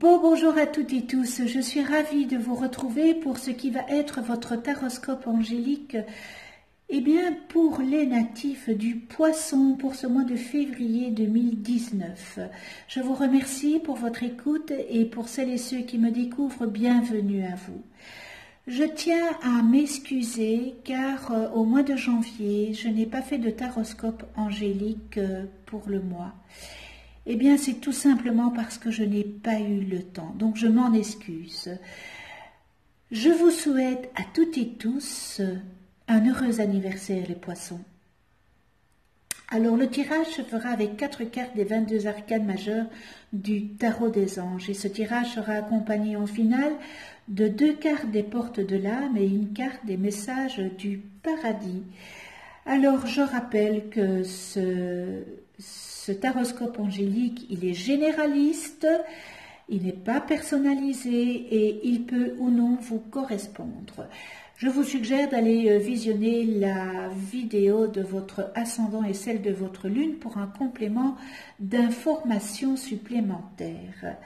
Bonjour à toutes et tous, je suis ravie de vous retrouver pour ce qui va être votre taroscope angélique. Eh bien, pour les natifs du Poisson, pour ce mois de février 2019. Je vous remercie pour votre écoute et pour celles et ceux qui me découvrent, bienvenue à vous. Je tiens à m'excuser car au mois de janvier, je n'ai pas fait de taroscope angélique pour le mois. Eh bien, c'est tout simplement parce que je n'ai pas eu le temps, donc je m'en excuse. Je vous souhaite à toutes et tous un heureux anniversaire, les poissons. Alors, le tirage se fera avec 4 cartes des 22 arcanes majeures du tarot des anges. Et ce tirage sera accompagné en finale de 2 cartes des portes de l'âme et une carte des messages du paradis. Alors, je rappelle que ce taroscope angélique, il est généraliste, il n'est pas personnalisé et il peut ou non vous correspondre. Je vous suggère d'aller visionner la vidéo de votre ascendant et celle de votre lune pour un complément d'informations supplémentaires.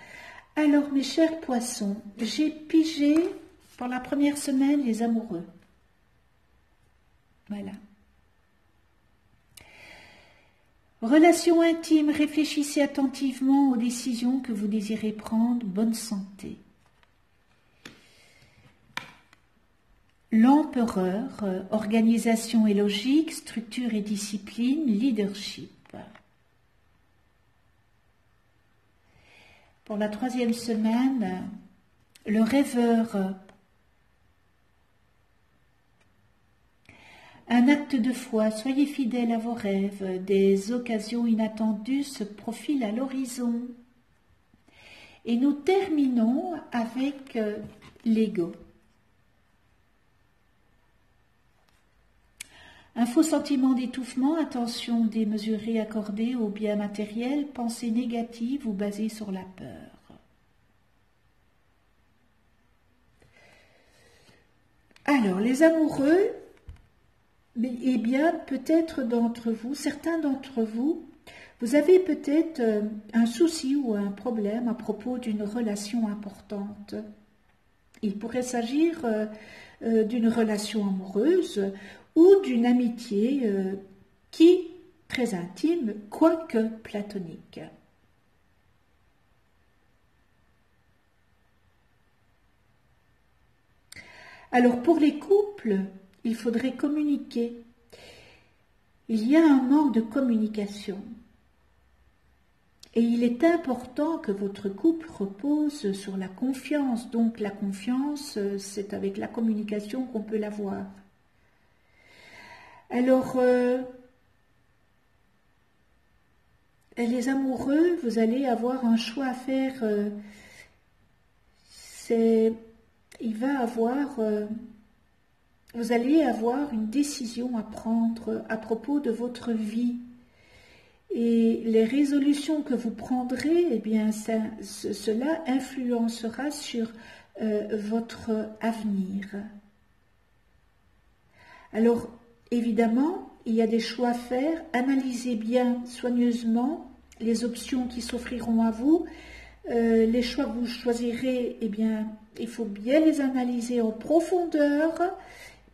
Alors, mes chers poissons, j'ai pigé pour la première semaine les amoureux. Voilà. Relation intime, réfléchissez attentivement aux décisions que vous désirez prendre. Bonne santé. L'empereur, organisation et logique, structure et discipline, leadership. Pour la troisième semaine, le rêveur, un acte de foi, soyez fidèles à vos rêves, des occasions inattendues se profilent à l'horizon. Et nous terminons avec l'ego. Un faux sentiment d'étouffement, attention démesurée accordée aux biens matériels, pensée négative ou basée sur la peur. Alors, les amoureux, eh bien, peut-être d'entre vous, certains d'entre vous, vous avez peut-être un souci ou un problème à propos d'une relation importante. Il pourrait s'agir d'une relation amoureuse ou d'une amitié qui, très intime, quoique platonique. Alors pour les couples, il faudrait communiquer. Il y a un manque de communication. Et il est important que votre couple repose sur la confiance. Donc la confiance, c'est avec la communication qu'on peut l'avoir. Alors, les amoureux, vous allez avoir un choix à faire. Vous allez avoir une décision à prendre à propos de votre vie. Et les résolutions que vous prendrez, eh bien, cela influencera sur votre avenir. Alors, évidemment, il y a des choix à faire. Analysez bien soigneusement les options qui s'offriront à vous. Les choix que vous choisirez, eh bien, il faut bien les analyser en profondeur,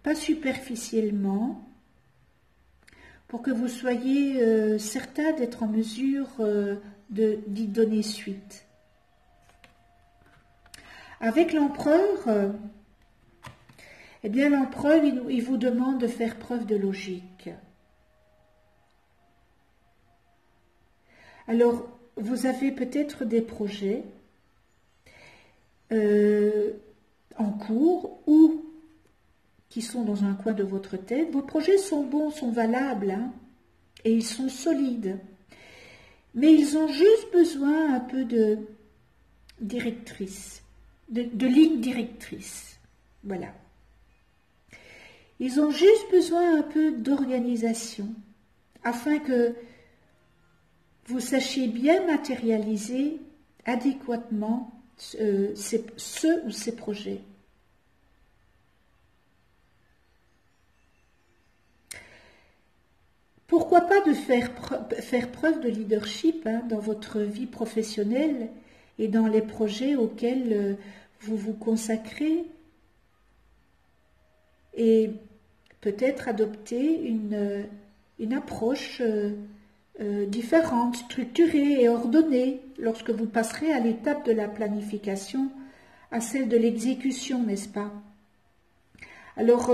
pas superficiellement, pour que vous soyez certain d'être en mesure d'y donner suite. Avec l'empereur, eh bien l'empereur, il vous demande de faire preuve de logique. Alors, vous avez peut-être des projets en cours ou qui sont dans un coin de votre tête. Vos projets sont bons, sont valables, hein, et ils sont solides. Mais ils ont juste besoin un peu de directrice, de ligne directrice. Voilà. Ils ont juste besoin un peu d'organisation afin que vous sachiez bien matérialiser adéquatement ce ou ces projets. Pourquoi pas de faire preuve de leadership dans votre vie professionnelle et dans les projets auxquels vous vous consacrez, et peut-être adopter une approche différente, structurée et ordonnée lorsque vous passerez à l'étape de la planification à celle de l'exécution, n'est-ce pas? Alors,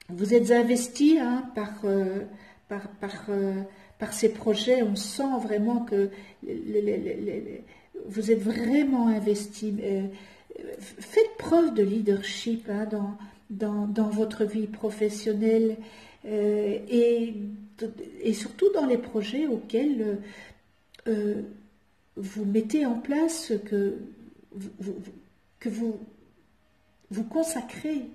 vous êtes investi hein, par ces projets, on sent vraiment que vous êtes vraiment investi. Faites preuve de leadership hein, dans votre vie professionnelle et surtout dans les projets auxquels vous mettez en place, que vous consacrez.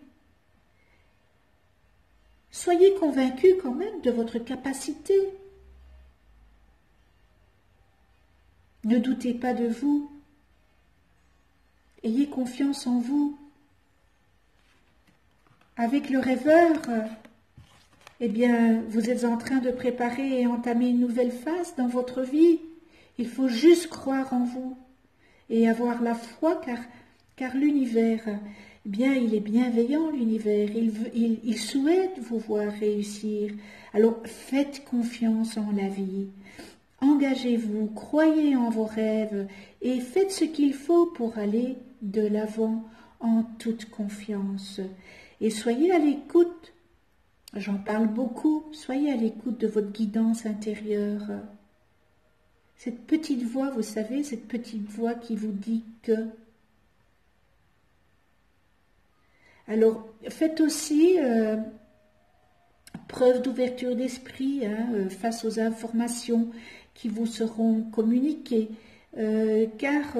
Soyez convaincus quand même de votre capacité. Ne doutez pas de vous. Ayez confiance en vous. Avec le rêveur, eh bien, vous êtes en train de préparer et entamer une nouvelle phase dans votre vie. Il faut juste croire en vous et avoir la foi, car l'univers, eh bien, il est bienveillant, l'univers. Il souhaite vous voir réussir. Alors, faites confiance en la vie. Engagez-vous, croyez en vos rêves et faites ce qu'il faut pour aller de l'avant en toute confiance. Et soyez à l'écoute, j'en parle beaucoup, soyez à l'écoute de votre guidance intérieure. Cette petite voix, vous savez, cette petite voix qui vous dit que. Alors, faites aussi preuve d'ouverture d'esprit hein, face aux informations qui vous seront communiquées, car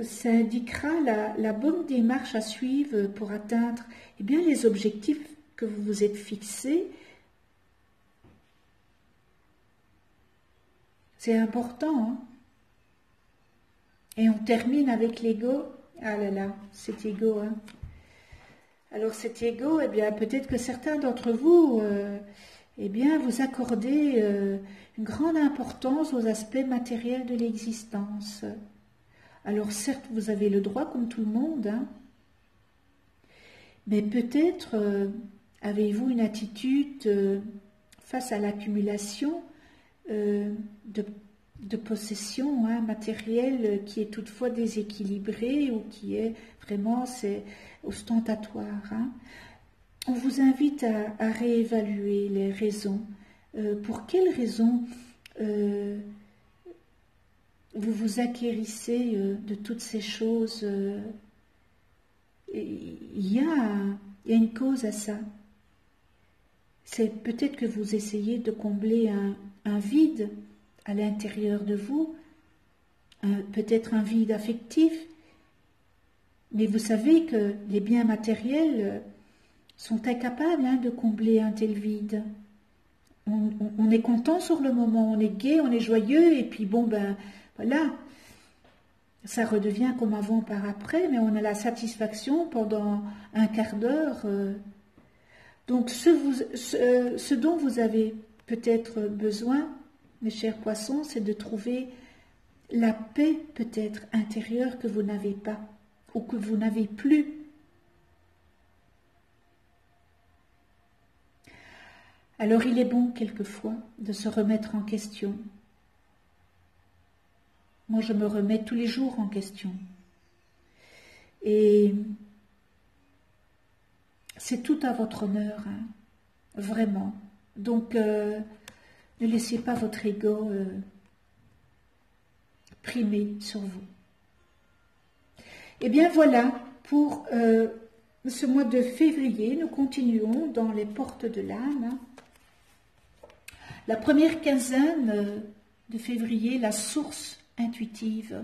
ça indiquera la bonne démarche à suivre pour atteindre eh bien, les objectifs que vous vous êtes fixés. C'est important. Hein? Et on termine avec l'ego. Ah là là, cet ego. Hein? Alors cet ego, eh bien, peut-être que certains d'entre vous, eh bien, vous accordez une grande importance aux aspects matériels de l'existence. Alors certes, vous avez le droit comme tout le monde, hein, mais peut-être avez-vous une attitude face à l'accumulation de possessions hein, matérielles qui est toutefois déséquilibrée ou qui est vraiment ostentatoire. Hein. On vous invite à réévaluer les raisons. Pour quelles raisons vous vous acquérissez de toutes ces choses? Il y a une cause à ça. C'est peut-être que vous essayez de combler un vide à l'intérieur de vous, peut-être un vide affectif, mais vous savez que les biens matériels sont incapables hein, de combler un tel vide. On est content sur le moment, on est gai, on est joyeux, et puis bon, ben voilà, ça redevient comme avant par après, mais on a la satisfaction pendant un quart d'heure. Donc ce dont vous avez peut-être besoin, mes chers poissons, c'est de trouver la paix peut-être intérieure que vous n'avez pas ou que vous n'avez plus. Alors il est bon quelquefois de se remettre en question. Moi je me remets tous les jours en question. Et c'est tout à votre honneur, hein, vraiment. Donc ne laissez pas votre ego primer sur vous. Et bien voilà, pour ce mois de février, nous continuons dans les portes de l'âme. La première quinzaine de février, la source intuitive.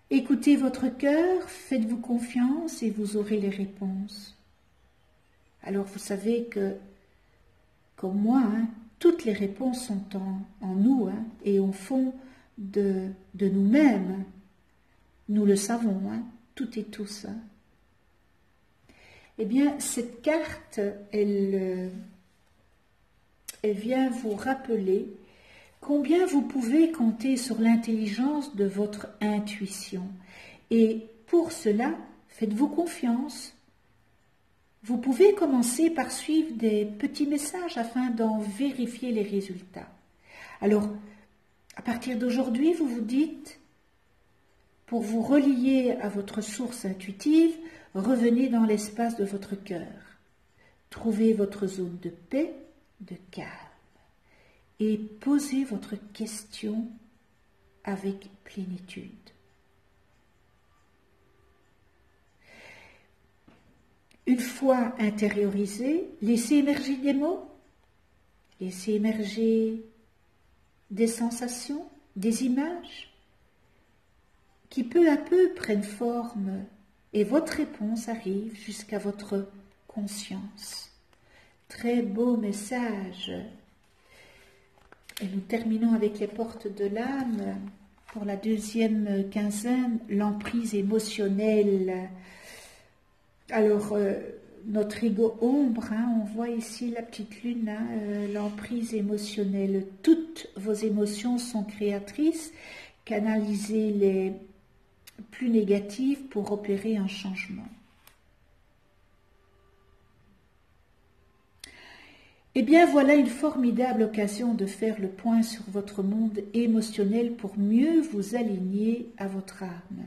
Écoutez votre cœur, faites-vous confiance et vous aurez les réponses. Alors vous savez que, comme moi, hein, toutes les réponses sont en nous hein, et au fond de nous-mêmes. Nous le savons, hein, toutes et tous. Hein. Eh bien, cette carte, elle vient vous rappeler combien vous pouvez compter sur l'intelligence de votre intuition. Et pour cela, faites-vous confiance. Vous pouvez commencer par suivre des petits messages afin d'en vérifier les résultats. Alors, à partir d'aujourd'hui, vous vous dites, pour vous relier à votre source intuitive, revenez dans l'espace de votre cœur. Trouvez votre zone de paix, de calme. Et posez votre question avec plénitude. Une fois intériorisé, laissez émerger des mots, laissez émerger des sensations, des images qui peu à peu prennent forme et votre réponse arrive jusqu'à votre conscience. Très beau message. Et nous terminons avec les portes de l'âme. Pour la deuxième quinzaine, l'emprise émotionnelle. Alors, notre ego ombre, on voit ici la petite lune, l'emprise émotionnelle. Toutes vos émotions sont créatrices. Canalisez les plus négatives pour opérer un changement. Eh bien, voilà une formidable occasion de faire le point sur votre monde émotionnel pour mieux vous aligner à votre âme.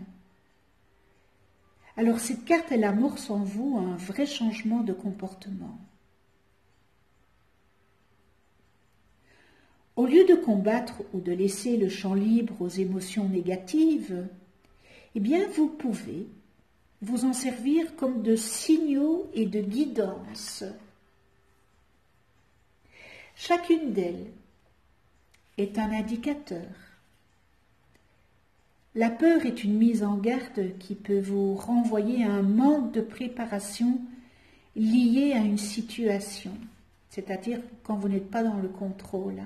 Alors, cette carte, elle amorce en vous un vrai changement de comportement. Au lieu de combattre ou de laisser le champ libre aux émotions négatives, eh bien, vous pouvez vous en servir comme de signaux et de guidance. Chacune d'elles est un indicateur. La peur est une mise en garde qui peut vous renvoyer à un manque de préparation lié à une situation, c'est-à-dire quand vous n'êtes pas dans le contrôle.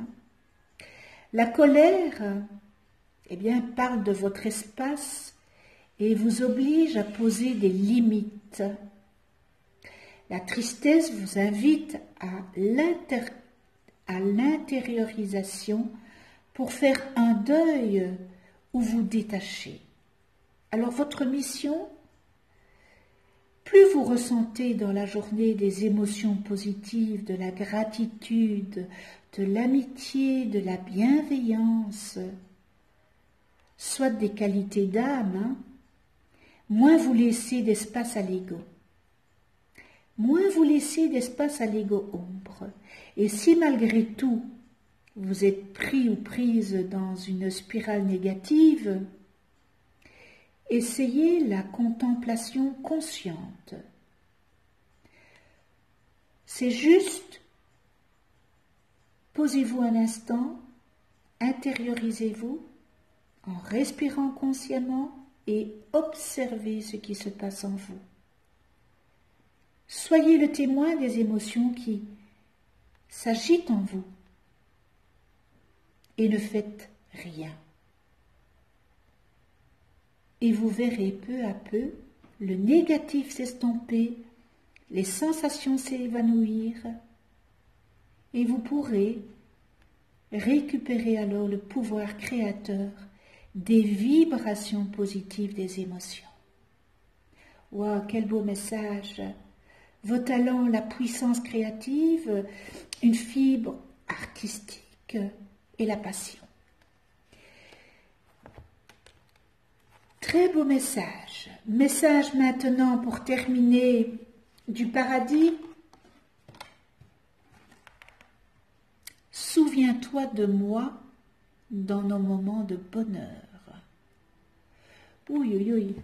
La colère, eh bien, parle de votre espace et vous oblige à poser des limites. La tristesse vous invite à l'intériorisation pour faire un deuil ou vous détacher. Alors votre mission, plus vous ressentez dans la journée des émotions positives, de la gratitude, de l'amitié, de la bienveillance, soit des qualités d'âme, moins vous laissez d'espace à l'ego. Moins vous laissez d'espace à l'ego ombre. Et si malgré tout, vous êtes pris ou prise dans une spirale négative, essayez la contemplation consciente. C'est juste, posez-vous un instant, intériorisez-vous en respirant consciemment et observez ce qui se passe en vous. Soyez le témoin des émotions qui s'agitent en vous et ne faites rien. Et vous verrez peu à peu le négatif s'estomper, les sensations s'évanouir et vous pourrez récupérer alors le pouvoir créateur des vibrations positives des émotions. Waouh, quel beau message! Vos talents, la puissance créative, une fibre artistique et la passion. Très beau message. Message maintenant pour terminer du paradis. Souviens-toi de moi dans nos moments de bonheur. Oui, oui, oui.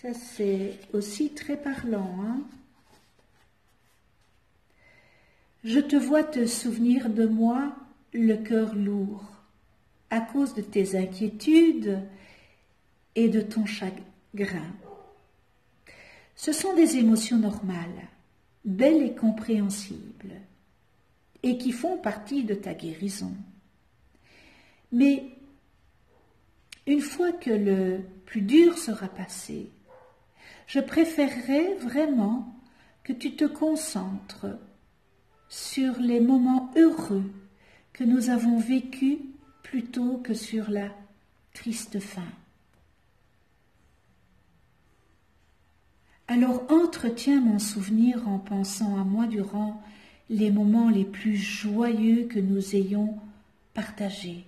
Ça, c'est aussi très parlant, hein? Je te vois te souvenir de moi, le cœur lourd, à cause de tes inquiétudes et de ton chagrin. Ce sont des émotions normales, belles et compréhensibles, et qui font partie de ta guérison. Mais une fois que le plus dur sera passé, je préférerais vraiment que tu te concentres sur les moments heureux que nous avons vécus plutôt que sur la triste fin. Alors entretiens mon souvenir en pensant à moi durant les moments les plus joyeux que nous ayons partagés.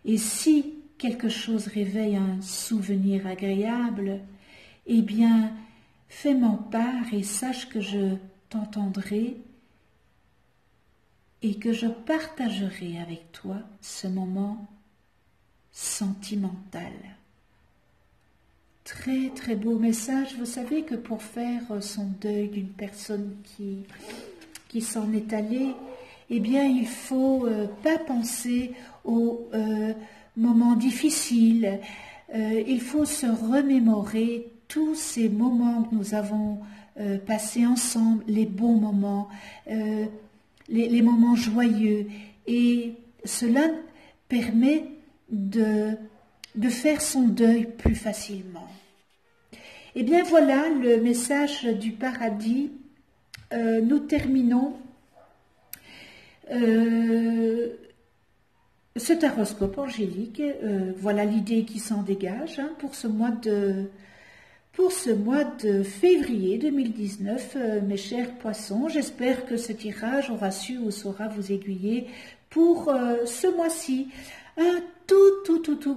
Et si quelque chose réveille un souvenir agréable, eh bien, fais-m'en part et sache que je t'entendrai et que je partagerai avec toi ce moment sentimental. Très très beau message. Vous savez que pour faire son deuil d'une personne qui s'en est allée, eh bien il faut pas penser aux moments difficiles. Il faut se remémorer tous ces moments que nous avons passés ensemble, les bons moments, les moments joyeux. Et cela permet de faire son deuil plus facilement. Et bien voilà le message du paradis. Nous terminons ce taroscope angélique. Voilà l'idée qui s'en dégage pour ce mois de février 2019, mes chers poissons. J'espère que ce tirage aura su ou saura vous aiguiller pour ce mois-ci. Un tout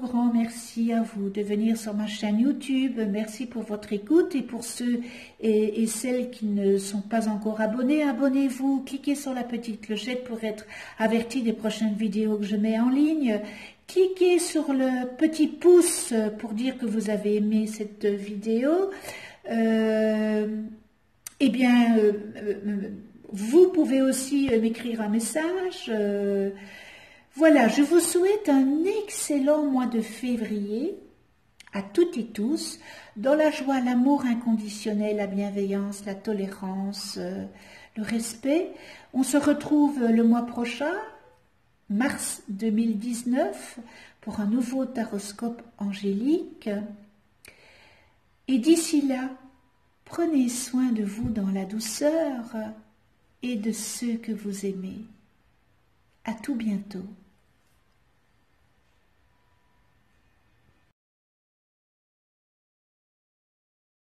grand merci à vous de venir sur ma chaîne YouTube. Merci pour votre écoute et pour ceux et celles qui ne sont pas encore abonnés, abonnez-vous, cliquez sur la petite clochette pour être avertis des prochaines vidéos que je mets en ligne. Cliquez sur le petit pouce pour dire que vous avez aimé cette vidéo. Vous pouvez aussi m'écrire un message. Voilà, je vous souhaite un excellent mois de février à toutes et tous, dans la joie, l'amour inconditionnel, la bienveillance, la tolérance, le respect. On se retrouve le mois prochain, mars 2019, pour un nouveau taroscope angélique. Et d'ici là, prenez soin de vous dans la douceur et de ceux que vous aimez. À tout bientôt.